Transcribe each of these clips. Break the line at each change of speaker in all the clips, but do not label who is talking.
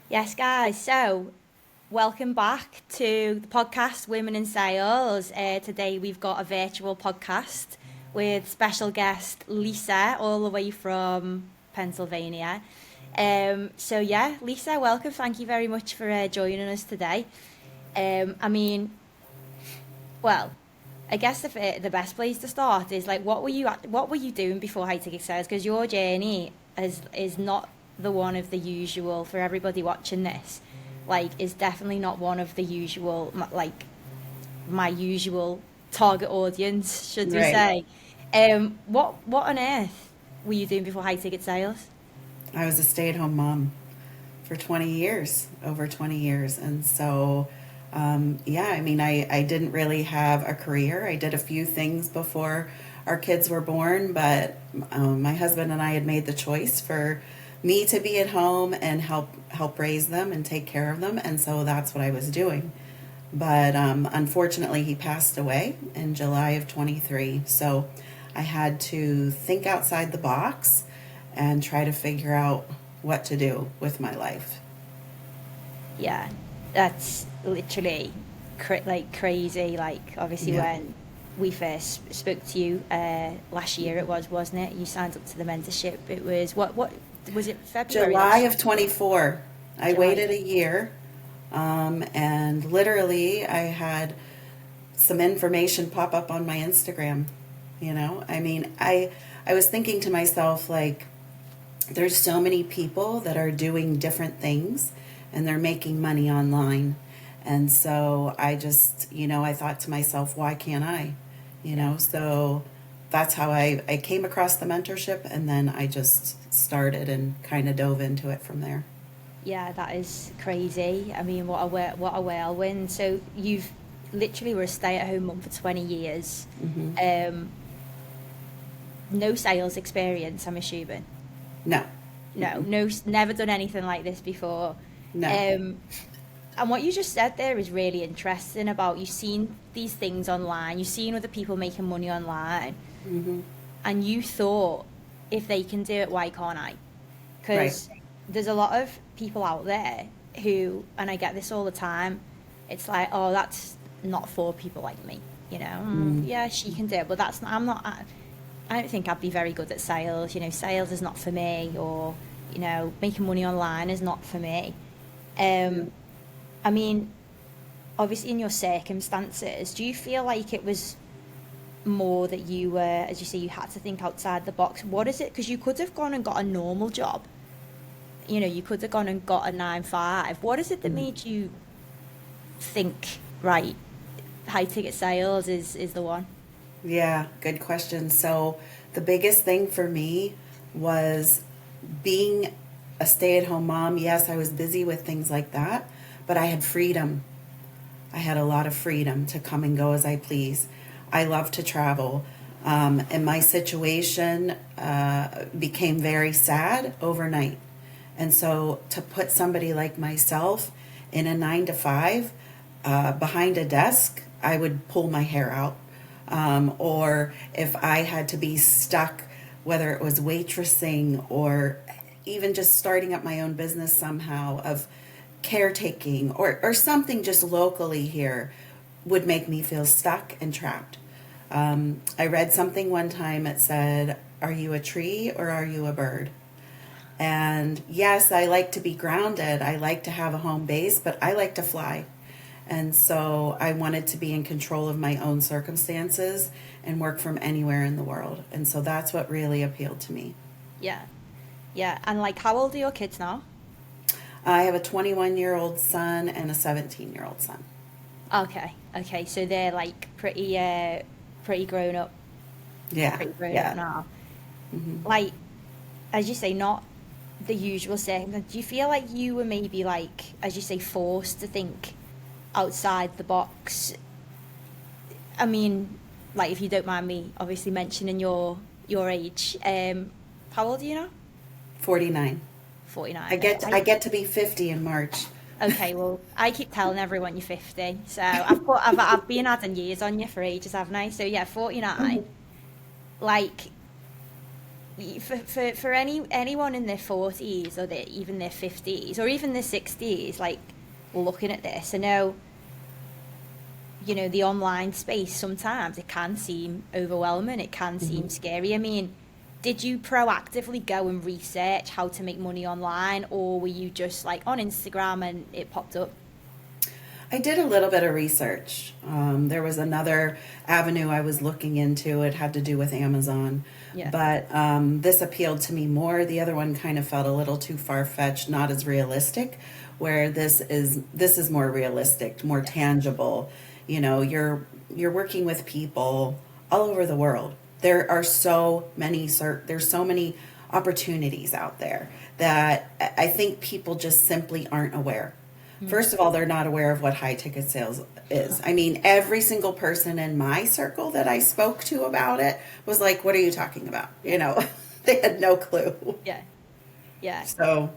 Yes, guys. So, welcome back to the podcast Women in Sales. Today we've got a virtual podcast with special guest Lisa, all the way from Pennsylvania. So, Lisa, welcome. Thank you very much for joining us today. I mean, well, I guess the best place to start is like, what were you doing before high ticket sales? Because your journey is not the one of the usual for everybody watching this. Like, is definitely not one of the usual like my usual target audience, should we
Right.
say? What on earth were you doing before high ticket sales?
I was a stay at home mom for 20 years, over 20 years. And so, yeah, I didn't really have a career. I did a few things before our kids were born, but my husband and I had made the choice for me to be at home and help raise them and take care of them. And so that's what I was doing. But unfortunately, he passed away in July of 23. So I had to think outside the box and try to figure out what to do with my life.
Yeah, that's literally crazy. Like, obviously,
Yeah.
when we first spoke to you last year, it was, wasn't it? You signed up to the mentorship. It was what was it, February
July
last
of 24. I
July?
waited a year, and literally I had some information pop up on my Instagram. I was thinking to myself, like, there's so many people that are doing different things and they're making money online. And so I thought to myself, why can't I?
Yeah.
So that's how I came across the mentorship, and then I just started and kind of dove into it from there.
Yeah, that is crazy. I mean, what a whirlwind. So you've literally were a stay-at-home mum for 20 years.
Hmm.
Um, no sales experience, I'm assuming.
No.
No,
Mm-mm.
no, never done anything like this before.
No.
Um, and what you just said there is really interesting about you've seen these things online, you've seen other people making money online,
Hmm.
and you thought, if they can do it, why can't I?
Right.
Because there's a lot of people out there who, and I get this all the time, it's like, oh, that's not for people like me.
Mm.
Yeah, she can do it, but that's not, I don't think I'd be very good at sales. Sales is not for me, or, making money online is not for me.
Yeah.
Um, I mean, obviously, in your circumstances, do you feel like it was more that you were, as you say, you had to think outside the box? What is it? Because you could have gone and got a normal job. You could have gone and got a 9 5. What is it that
Mm.
made you think, right, high ticket sales is the one?
Yeah, good question. So, the biggest thing for me was being a stay at home mom. Yes, I was busy with things like that, but I had freedom. I had a lot of freedom to come and go as I please. I love to travel. And my situation became very sad overnight. And so, to put somebody like myself in a 9 to 5 behind a desk, I would pull my hair out. Or if I had to be stuck, whether it was waitressing or even just starting up my own business somehow of caretaking or something just locally here, would make me feel stuck and trapped. I read something one time, it said, "Are you a tree or are you a bird?" And yes, I like to be grounded. I like to have a home base, but I like to fly. And so I wanted to be in control of my own circumstances and work from anywhere in the world. And so that's what really appealed to me.
Yeah, yeah. And like, how old are your kids now?
I have a 21-year-old son and a 17-year-old son.
Okay, okay. So they're like pretty grown up,
Yeah,
pretty grown up
yeah.
now.
Hmm.
Like, as you say, not the usual circumstance. Do you feel like you were maybe like, as you say, forced to think outside the box? I mean, like, if you don't mind me obviously mentioning your age, how old are you now?
49. I
49. Okay.
get I get to be 50 in March.
Okay, well, I keep telling everyone you're 50. So I've been adding years on you for ages, haven't I? So yeah, 49. Like, for anyone in their 40s or even their 50s or even their 60s, like looking at this, I know, the online space, sometimes it can seem overwhelming, it can seem scary. I mean, did you proactively go and research how to make money online, or were you just like on Instagram and it popped up?
I did a little bit of research. There was another avenue I was looking into. It had to do with Amazon,
Yeah.
but this appealed to me more. The other one kind of felt a little too far fetched, not as realistic. Where this is more realistic, more tangible. You're working with people all over the world. There's so many opportunities out there that I think people just simply aren't aware. First of all, they're not aware of what high ticket sales is. I mean, every single person in my circle that I spoke to about it was like, "What are you talking about?" They had no clue.
Yeah. Yeah.
So,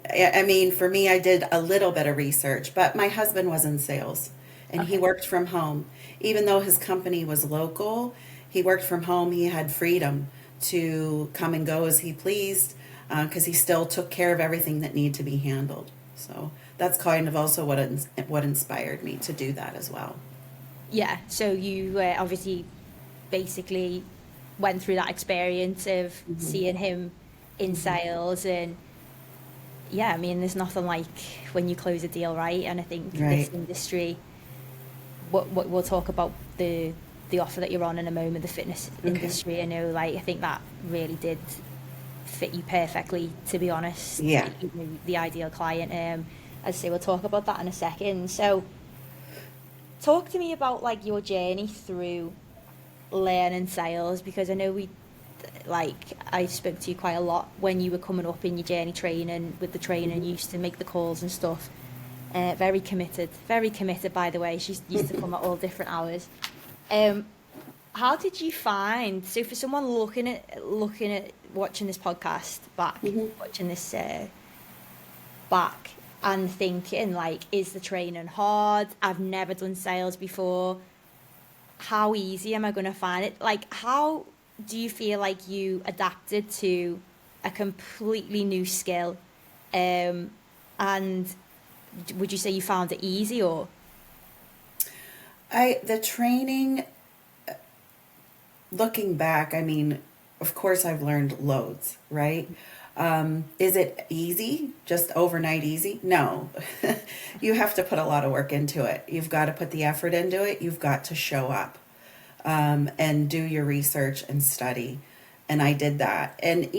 I mean, for me, I did a little bit of research, but my husband was in sales and he
Okay.
worked from home. Even though his company was local, he worked from home. He had freedom to come and go as he pleased because he still took care of everything that needed to be handled. So that's kind of also what inspired me to do that as well.
Yeah. So you obviously basically went through that experience of seeing him in sales. And yeah, I mean, there's nothing like when you close a deal, right? And I think this
Right.
industry, what we'll talk about the offer that you're on in a moment, the fitness
Okay.
industry. I know, like, I think that really did fit you perfectly, to be honest.
Yeah.
The ideal client. As I say, we'll talk about that in a second. So, talk to me about like your journey through learning sales, because I know like I spoke to you quite a lot when you were coming up in your journey training with the trainer and you used to make the calls and stuff. Very committed, by the way. She used to come at all different hours. Um, how did you find? So for someone looking at watching this podcast back,
Mhm.
watching this back, and thinking like, is the training hard? I've never done sales before. How easy am I going to find it? Like, how do you feel like you adapted to a completely new skill? Um, and would you say you found it easy or?
The training, looking back, I mean, of course I've learned loads, right? Is it easy? Just overnight easy? No. You have to put a lot of work into it. You've got to put the effort into it. You've got to show up and do your research and study. And I did that. And,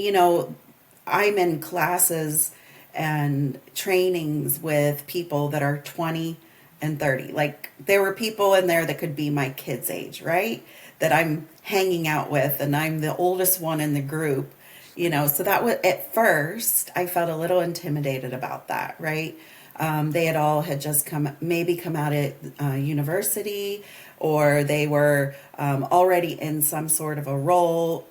I'm in classes and trainings with people that are 20 and 30. Like, there were people in there that could be my kids' age, right? That I'm hanging out with, and I'm the oldest one in the group. So that was, at first, I felt a little intimidated about that, right? They had just come out at university, or they were already in some sort of a role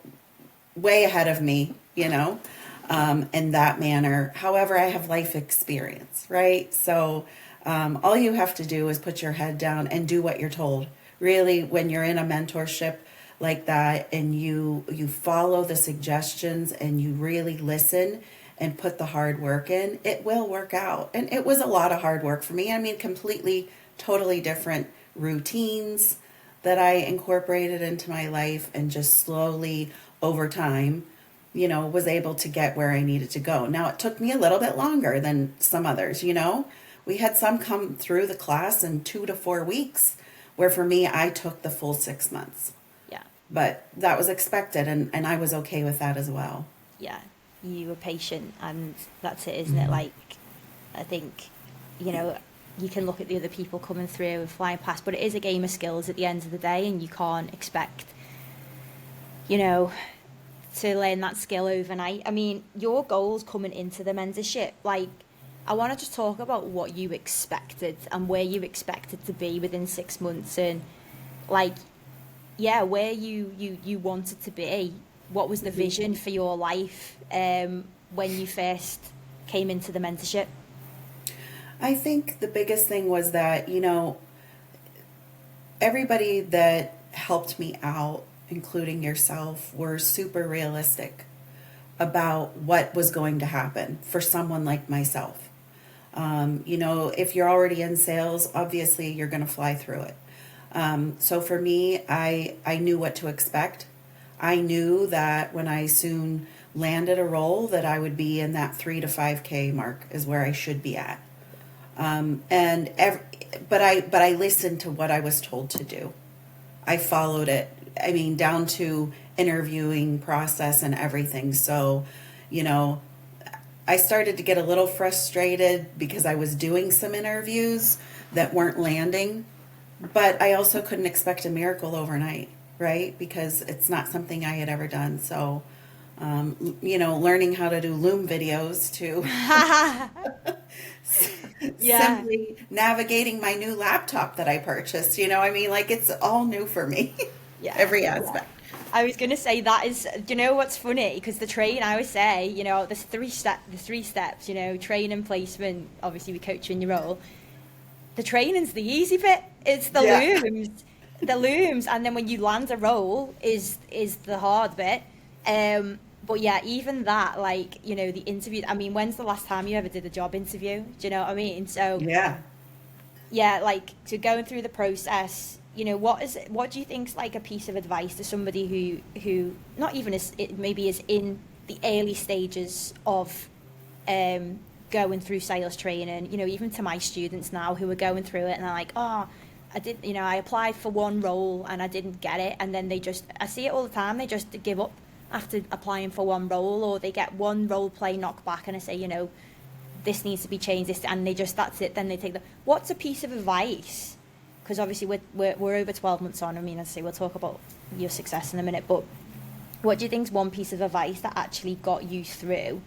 way ahead of me, in that manner. However, I have life experience, right? So all you have to do is put your head down and do what you're told. Really, when you're in a mentorship like that and you follow the suggestions and you really listen and put the hard work in, it will work out. And it was a lot of hard work for me. I mean, completely, totally different routines that I incorporated into my life, and just slowly over time, was able to get where I needed to go. Now, it took me a little bit longer than some others. We had some come through the class in 2 to 4 weeks, where for me, I took the full 6 months.
Yeah,
But that was expected, and I was okay with that as well.
yeah, you were patient, and that's it, isn't it? Like, I think, you know, you can look at the other people coming through and flying past, but it is a game of skills at the end of the day, and you can't expect, you know, to learn that skill overnight. I mean, your goals coming into the mentorship, like, I want to just talk about what you expected and where you expected to be within 6 months, and like, yeah, where you wanted to be. What was the vision for your life when you first came into the mentorship?
I think the biggest thing was that, everybody that helped me out, including yourself, were super realistic. about what was going to happen for someone like myself. If you're already in sales, obviously you're going to fly through it. So for me, I knew what to expect. I knew that when I soon landed a role that I would be in that 3 to 5K mark is where I should be at. But I listened to what I was told to do. I followed it. I mean, down to interviewing process and everything. So, I started to get a little frustrated because I was doing some interviews that weren't landing, but I also couldn't expect a miracle overnight, right? Because it's not something I had ever done. So, learning how to do Loom videos to
Yeah.
simply navigating my new laptop that I purchased, like it's all new for me,
Yeah.
every
Yeah.
aspect.
I was gonna say that is, do you know what's funny? Because the train, I always say, there's the 3 steps, training, placement, obviously we coach you in your role. The training's the easy bit. It's the
Yeah.
looms, and then when you land a role is the hard bit. But yeah, even that, like, the interview. I mean, when's the last time you ever did a job interview? Do you know what I mean? So
Yeah.
yeah, like to going through the process, what do you think's like a piece of advice to somebody who not even is it maybe is in the early stages of going through sales training, even to my students now who are going through it and they're like, oh, I did, I applied for one role and I didn't get it, and then I see it all the time, they just give up after applying for one role, or they get one role play knocked back and I say, this needs to be changed, this, and that's it, then they take what's a piece of advice, because obviously we're over 12 months on, I mean, as I say, we'll talk about your success in a minute, but what do you think is one piece of advice that actually got you through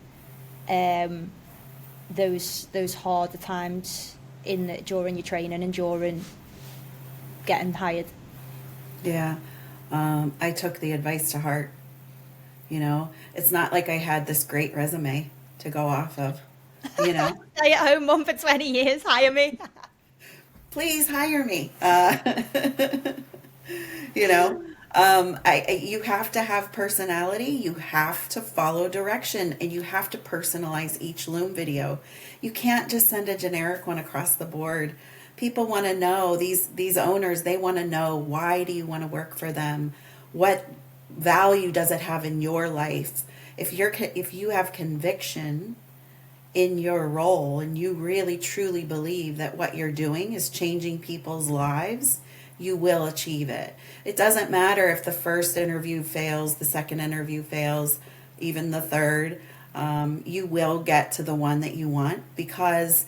those harder times during your training and during getting hired?
Yeah. I took the advice to heart. It's not like I had this great resume to go off of, you know.
Stay at home mum for 20 years, hire me.
Please hire me. You have to have personality. You have to follow direction, and you have to personalize each Loom video. You can't just send a generic one across the board. People want to know, these owners, they want to know, why do you want to work for them? What value does it have in your life? If you have conviction in your role and you really truly believe that what you're doing is changing people's lives, you will achieve it. It doesn't matter if the first interview fails, the second interview fails, even the third. You will get to the one that you want because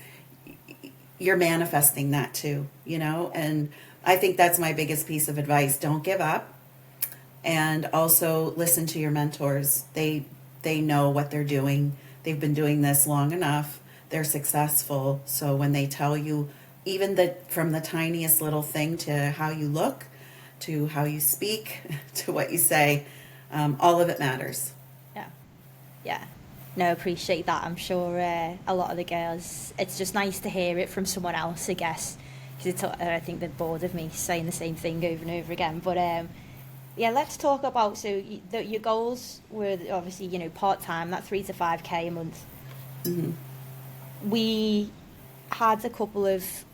you're manifesting that too, and I think that's my biggest piece of advice. Don't give up, and also listen to your mentors. They know what they're doing. They've been doing this long enough. They're successful. So when they tell you, even from the tiniest little thing to how you look, to how you speak, to what you say, all of it matters.
Yeah. Yeah. No, appreciate that. I'm sure a lot of the girls, it's just nice to hear it from someone else, I guess, because I think they're bored of me saying the same thing over and over again. But yeah, let's talk about, so your goals were obviously, part-time, that 3 to 5K a month.
Mm-hmm.
We had a couple of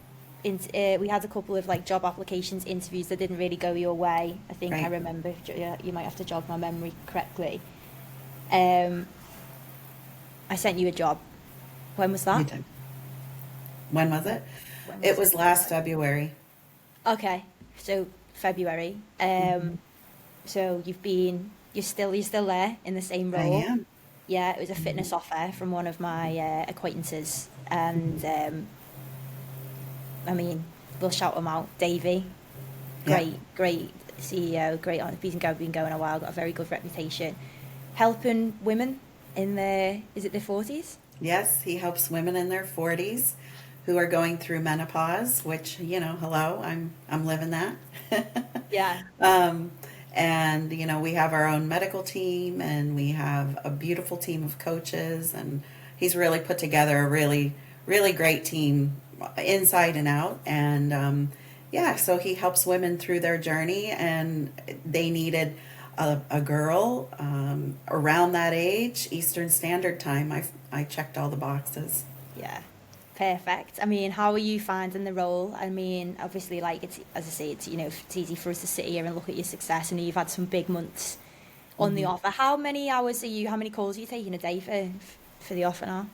like job applications, interviews that didn't really go your way. I think, right. I remember, you might have to jog my memory correctly. I sent you a job. When was that?
You did. When was it? It was last February.
Okay, so February. So you're still there in the same role.
I am.
Yeah, it was a fitness offer from one of my acquaintances, and I mean, we'll shout him out. Davey, great CEO, great on. He's been going a while, got a very good reputation, helping women in their 40s.
Yes, he helps women in their 40s who are going through menopause, which, hello, I'm living that.
Yeah.
And we have our own medical team, and we have a beautiful team of coaches, and he's really put together a really, really great team inside and out. And so he helps women through their journey, and they needed a girl around that age, Eastern Standard Time, I checked all the boxes.
Yeah. Perfect. I mean, how are you finding the role? I mean, obviously, like it's as I say, it's it's easy for us to sit here and look at your success, and you've had some big months on the
Hmm.
offer. How many hours are you? How many calls are you taking a day for the offer now?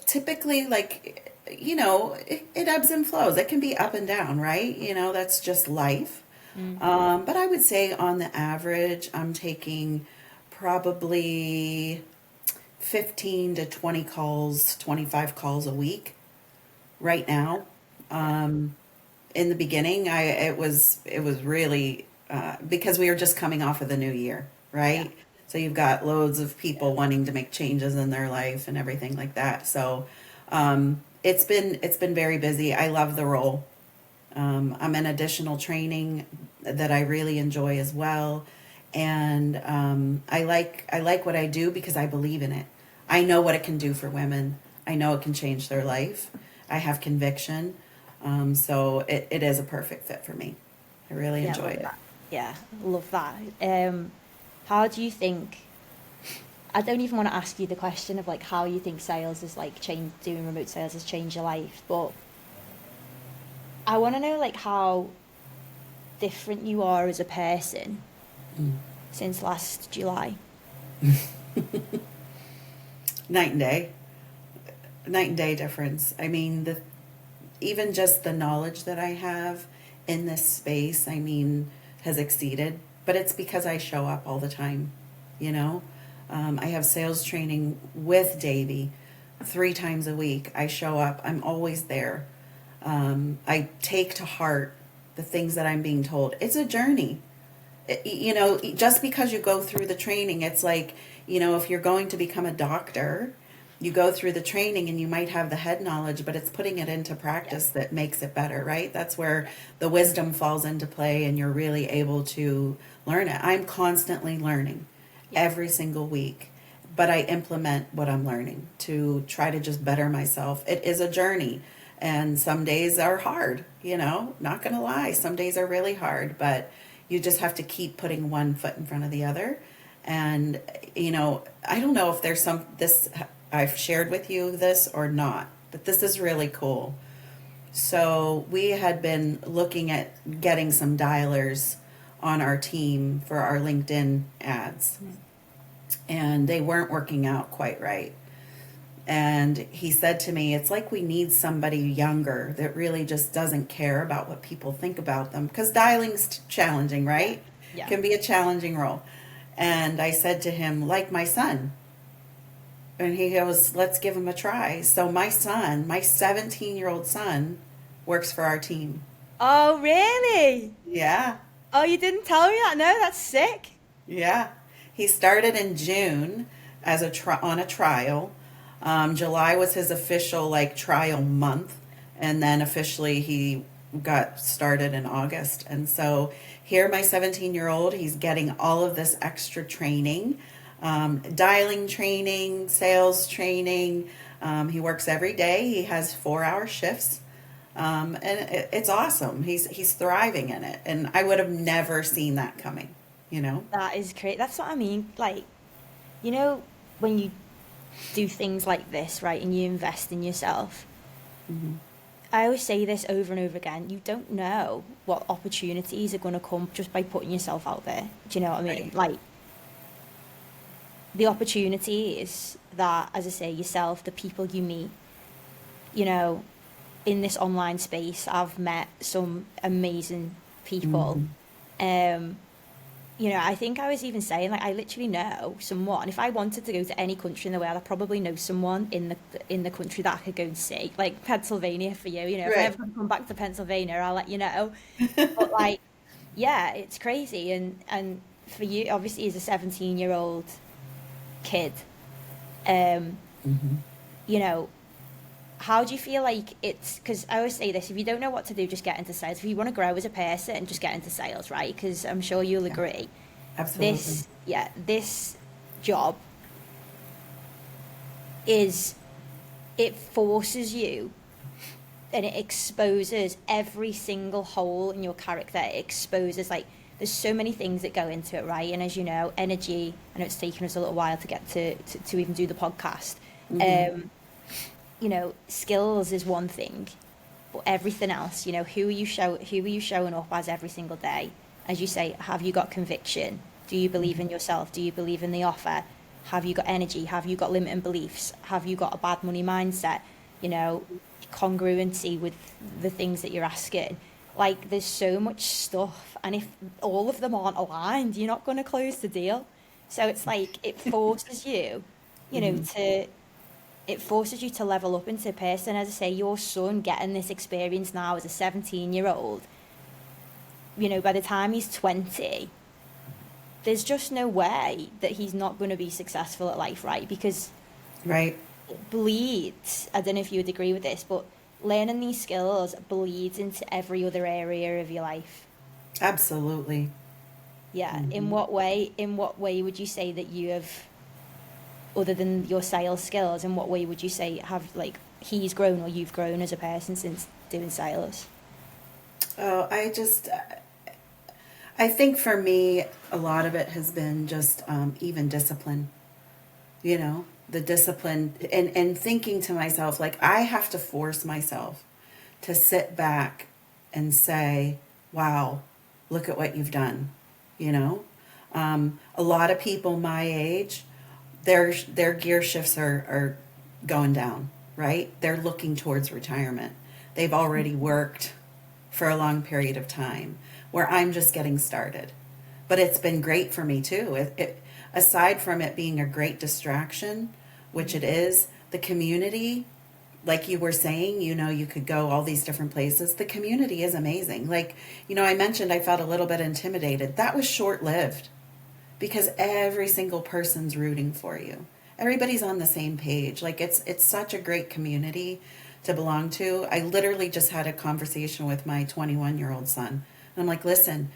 Typically, like, it ebbs and flows. It can be up and down, right? That's just life.
Mm.
But I would say on the average, I'm taking probably 15 to 20 calls, 25 calls a week right now.
Yeah.
In the beginning, it was really because we were just coming off of the new year,
Yeah.
right? So you've got loads of
Yeah.
people wanting to make changes in their life and everything like that. So it's been very busy. I love the role. I'm in additional training that I really enjoy as well, and I like what I do because I believe in it. I know what it can do for women. I know it can change their life. I have conviction, so it is a perfect fit for me. I really
Yeah,
enjoy
love
it.
that. Yeah, love that. How do you think? I don't even want to ask you the question of like how you think sales is like change doing remote sales has changed your life, but I want to know like how different you are as a person
Mm.
since last July.
Night and day, night and day difference. I mean, the even just the knowledge that I have in this space, I mean, has exceeded. But it's because I show up all the time, you know? I have sales training with Davey 3 times a week. I show up, I'm always there. I take to heart the things that I'm being told. It's a journey. Just because you go through the training, it's like, if you're going to become a doctor, you go through the training and you might have the head knowledge, but it's putting it into
Yeah,
practice that makes it better, right? That's where the wisdom falls into play and you're really able to learn it. I'm constantly learning
yeah,
every single week, but I implement what I'm learning to try to just better myself. It is a journey. And some days are hard, not gonna lie. Some days are really hard, but you just have to keep putting one foot in front of the other. And, I don't know if there's I've shared with you this or not, but this is really cool. So we had been looking at getting some dialers on our team for our LinkedIn ads,
mm,
and they weren't working out quite right. And he said to me, it's like we need somebody younger that really just doesn't care about what people think about them. Because dialing's challenging,
yeah,
right?
yeah.
Can be a challenging role. And I said to him, like my son. And he goes, let's give him a try. So my son, my 17-year-old son, works for our team.
Oh, really?
Yeah,
Oh, you didn't tell me that? No, that's sick.
yeah. He started in June as on a trial. July was his official like trial month, and then officially he got started in August. And so here, my 17-year-old, he's getting all of this extra training, dialing training, sales training. He works every day. He has 4-hour shifts. And it's awesome. He's thriving in it, and I would have never seen that coming. You know.
That is great. That's what I mean. Like, you know, when you do things like this, right, and you invest in yourself,
Hmm.
I always say this over and over again. You don't know what opportunities are going to come just by putting yourself out there. Do you know what I mean?
Right.
Like, the opportunities that, as I say, yourself, the people you meet, you know, in this online space, I've met some amazing people.
Hmm.
Um, I think I was even saying like I literally know someone. If I wanted to go to any country in the world, I probably know someone in the country that I could go and see. Like Pennsylvania for you. If I
Right.
ever come back to Pennsylvania, I'll let you know. But like, yeah, it's crazy. And for you, obviously, as a 17-year-old kid, um,
Hmm.
you know, how do you feel like it's because I always say this, if you don't know what to do, just get into sales. If you want to grow as a person, just get into sales, right? Because I'm sure you'll
Yeah.
agree
Absolutely.
this job is it forces you and it exposes every single hole in your character. It exposes like there's so many things that go into it, right? And as you know, energy, I know it's taken us a little while to get to even do the podcast.
Mm-hmm.
You know, skills is one thing, but everything else, you know, who are you showing up as every single day? As you say, have you got conviction? Do you believe in yourself? Do you believe in the offer? Have you got energy? Have you got limiting beliefs? Have you got a bad money mindset? You know, congruency with the things that you're asking. Like, there's so much stuff, and if all of them aren't aligned, you're not going to close the deal. So it's like it forces you, you know,
Mm-hmm.
to it forces you to level up into a person. As I say, your son getting this experience now as a 17-year-old, you know, by the time he's 20, there's just no way that he's not going to be successful at life, right? Because
Right.
it bleeds. I don't know if you would agree with this, but learning these skills bleeds into every other area of your life.
Absolutely.
Yeah.
Mm-hmm.
In what way would you say that you have, other than your sales skills, in what way would you say have, like, he's grown or you've grown as a person since doing sales?
Oh, I think for me, a lot of it has been just even discipline, you know, the discipline and thinking to myself, like, I have to force myself to sit back and say, wow, look at what you've done, you know? A lot of people my age, their gear shifts are going down, right? They're looking towards retirement. They've already worked for a long period of time where I'm just getting started. But it's been great for me too. Aside from it being a great distraction, which it is, the community, like you were saying, you know, you could go all these different places. The community is amazing. Like, you know, I mentioned I felt a little bit intimidated. That was short lived because every single person's rooting for you. Everybody's on the same page. Like it's such a great community to belong to. I literally just had a conversation with my 21-year-old son. And I'm like, "Listen,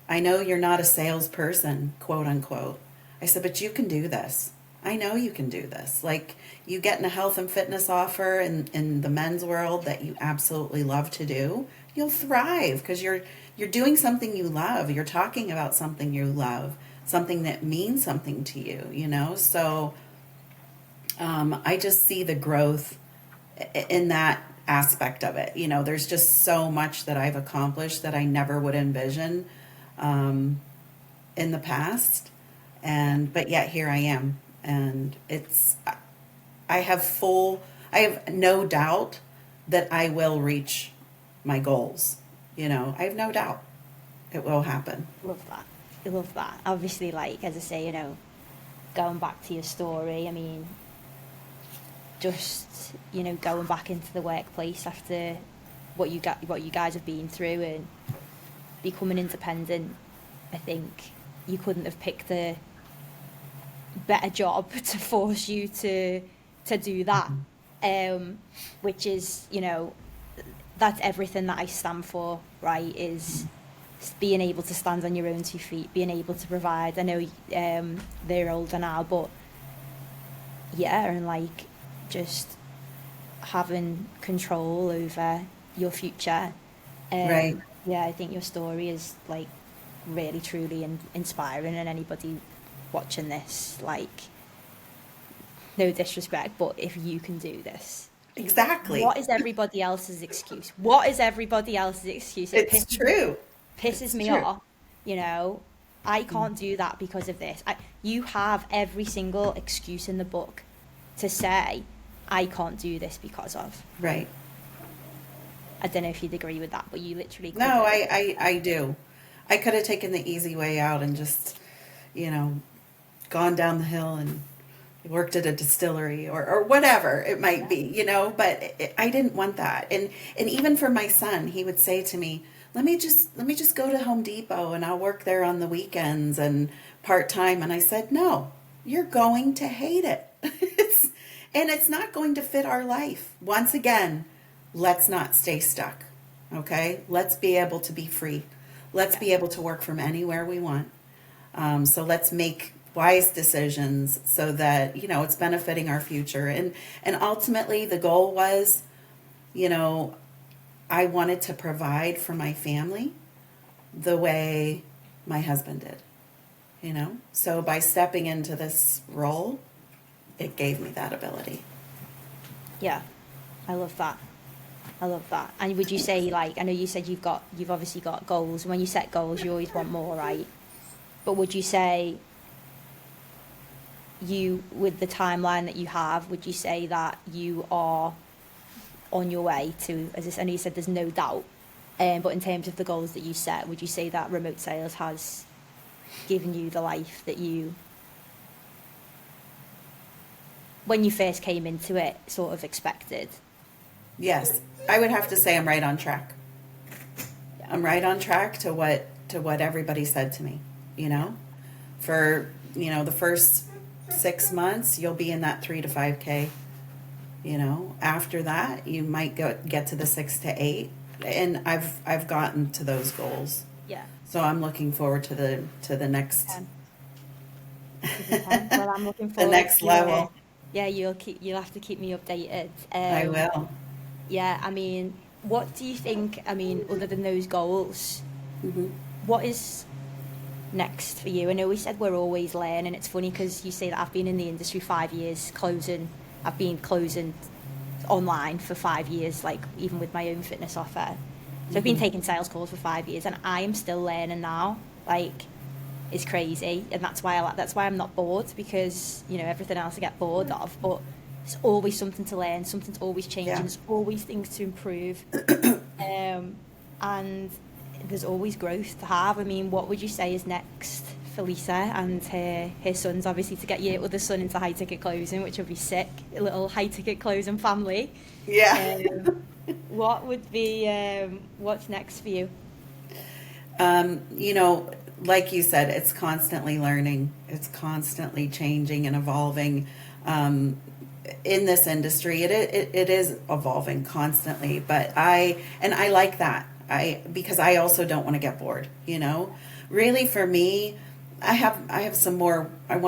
I know you're not a salesperson, quote unquote." I said, "But you can do this. I know you can do this. Like you getting a health and fitness offer in the men's world that you absolutely love to do, you'll thrive because you're doing something you love. You're talking about something you love, something that means something to you, you know?" So I just see the growth in that aspect of it. You know, there's just so much that I've accomplished that I never would envision in the past. And, but yet here I am. And I have I have no doubt that I will reach my goals. You know, I have no doubt it will happen.
Love that. I love that. Obviously, like, as I say, you know, going back to your story, I mean, just, you know, going back into the workplace after what you guys have been through and becoming independent, I think you couldn't have picked a better job to force you to do that. Which is, you know, that's everything that I stand for, right? Is being able to stand on your own 2 feet, being able to provide. I know they're older now, but yeah, and like just having control over your future.
Right.
Yeah, I think your story is like really truly inspiring, and anybody watching this, like, no disrespect, but if you can do this,
Exactly.
what is everybody else's excuse? What is everybody else's excuse? It
It's true.
pisses
It's
me
true.
off, you know. I can't do that because of this. You have every single excuse in the book to say, I can't do this because of.
Right.
I don't know if you'd agree with that, but you literally could
No,
have.
I do. I could have taken the easy way out and just, you know, gone down the hill and worked at a distillery or whatever it might
Yeah.
be, you know, but I didn't want that. And even for my son, he would say to me, let me just go to Home Depot and I'll work there on the weekends and part time. And I said, no, you're going to hate it. And it's not going to fit our life. Once again, let's not stay stuck. Okay? Let's be able to be free. Let's
Yeah.
be able to work from anywhere we want. So let's make wise decisions so that, you know, it's benefiting our future. And ultimately the goal was, you know, I wanted to provide for my family the way my husband did, you know? So by stepping into this role, it gave me that ability.
Yeah, I love that. I love that. And would you say, like, I know you said you've obviously got goals. When you set goals, you always want more, right? But would you say with the timeline that you have, would you say that you are on your way to, I know you said there's no doubt, but in terms of the goals that you set, would you say that remote sales has given you the life that you, when you first came into it, sort of expected?
Yes, I would have to say I'm right on track. I'm right on track to what everybody said to me, you know? For, the first 6 months, you'll be in that 3 to 5K. After that, you might get to the 6 to 8, and I've gotten to those goals.
Yeah.
So I'm looking forward to the next
Well, I'm looking
the
forward
next
to
level.
Yeah, you'll have to keep me updated.
I will.
Yeah, I mean, what do you think, I mean, other than those goals,
Hmm.
what is next for you? I know we said we're always learning. It's funny because you say that I've been in the industry 5 years I've been closing online for 5 years, like even with my own fitness offer. So I've been taking sales calls for 5 years, and I am still learning now. Like, it's crazy, and that's why I'm not bored, because everything else I get bored of. But there's always something to learn, something's always changing.
Yeah.
There's always things to improve, and there's always growth to have. I mean, what would you say is next for Lisa and her sons? Obviously, to get your other son into high ticket closing, which would be sick. A little high ticket closing family.
Yeah.
What would be what's next for you?
Like you said, it's constantly learning. It's constantly changing and evolving. In this industry, it is evolving constantly. But I like that. Because I also don't want to get bored. Really, for me, I have some more. I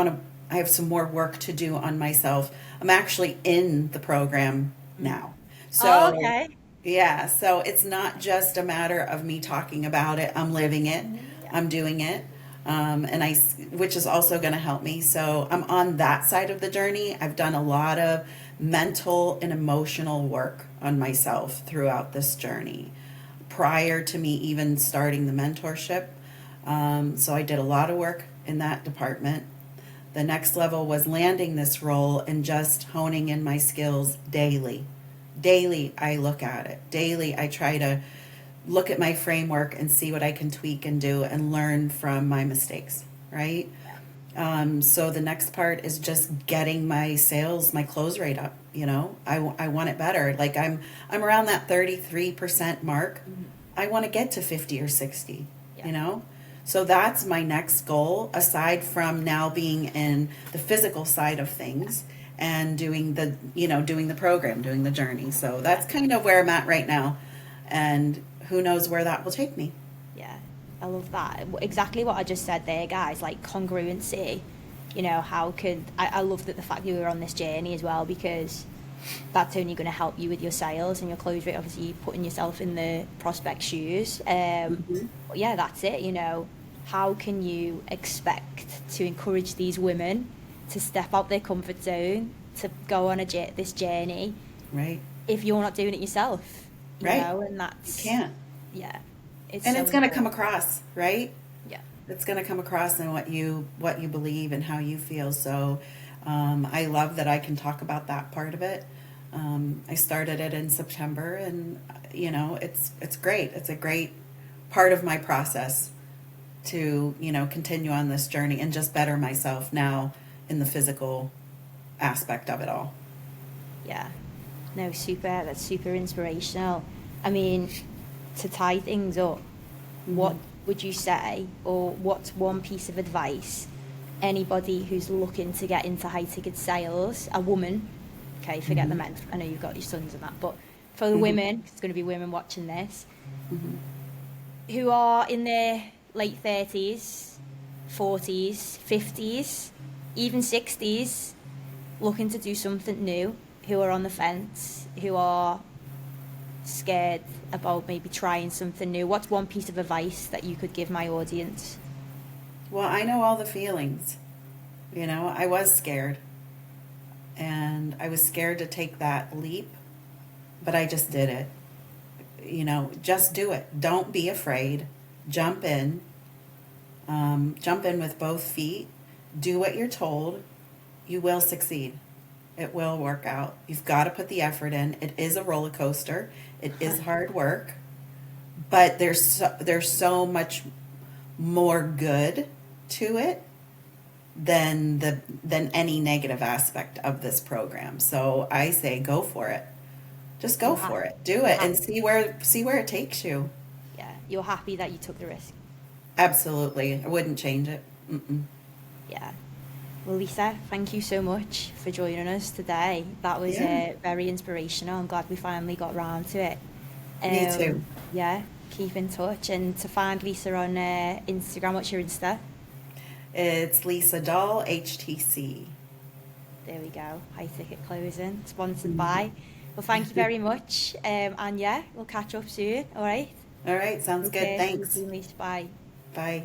have some more work to do on myself. I'm actually in the program now. So,
okay.
yeah, so it's not just a matter of me talking about it. I'm living it.
Yeah.
I'm doing it. Which is also going to help me. So I'm on that side of the journey. I've done a lot of mental and emotional work on myself throughout this journey prior to me even starting the mentorship. So I did a lot of work in that department. The next level was landing this role and just honing in my skills daily. Daily, I look at it. Daily, I try to look at my framework and see what I can tweak and do and learn from my mistakes, right? So the next part is just getting my sales, my close rate up. I want it better. Like I'm around that 33% mark. I want to get to 50 or 60,
Yeah.
So that's my next goal, aside from now being in the physical side of things and doing the program, doing the journey. So that's kind of where I'm at right now. And who knows where that will take me.
Yeah, I love that. Exactly what I just said there, guys. Like, congruency. I love that the fact that you were on this journey as well, because that's only going to help you with your sales and your close rate. Obviously, you're putting yourself in the prospect shoes. But yeah, that's it. How can you expect to encourage these women to step out their comfort zone, to go on this journey,
Right.
if you're not doing it yourself?
Right.
And that's...
You can't.
Yeah.
It's
so
going to come
important.
across, right?
Yeah.
It's going to come across in what you believe and how you feel. So I love that I can talk about that part of it. I started it in September, and it's great. It's a great part of my process to continue on this journey and just better myself now in the physical aspect of it all.
Yeah. No, that's super inspirational. I mean, to tie things up, what would you say, or what's one piece of advice anybody who's looking to get into high ticket sales, a woman, okay, forget the men, I know you've got your sons and that, but for the women, it's going to be women watching this, who are in their late 30s, 40s, 50s, even 60s, looking to do something new, who are on the fence, who are scared about maybe trying something new? What's one piece of advice that you could give my audience?
Well, I know all the feelings. You know, I was scared. And I was scared to take that leap, but I just did it. You know, just do it. Don't be afraid. Jump in. Jump in with both feet. Do what you're told. You will succeed. It will work out. You've got to put the effort in. It is a roller coaster. It is hard work, but there's so much more good to it than any negative aspect of this program. So I say go for it. Just go
You're
for
happy.
it. Do
You're
it and
happy.
see where it takes you.
Yeah, you're happy that you took the risk.
Absolutely. I wouldn't change it. Mm-mm.
Yeah. Well, Lisa, thank you so much for joining us today. That was
Yeah.
very inspirational. I'm glad we finally got round to it.
Me too.
Yeah, keep in touch. And to find Lisa on Instagram, what's your Insta?
It's Lisa Dahl, HTC.
There we go. High ticket closing, sponsored by. Well, thank you very much. And yeah, we'll catch up soon. All right.
All right, sounds good.
Okay. See you
Thanks.
soon, Lisa. Bye.
Bye.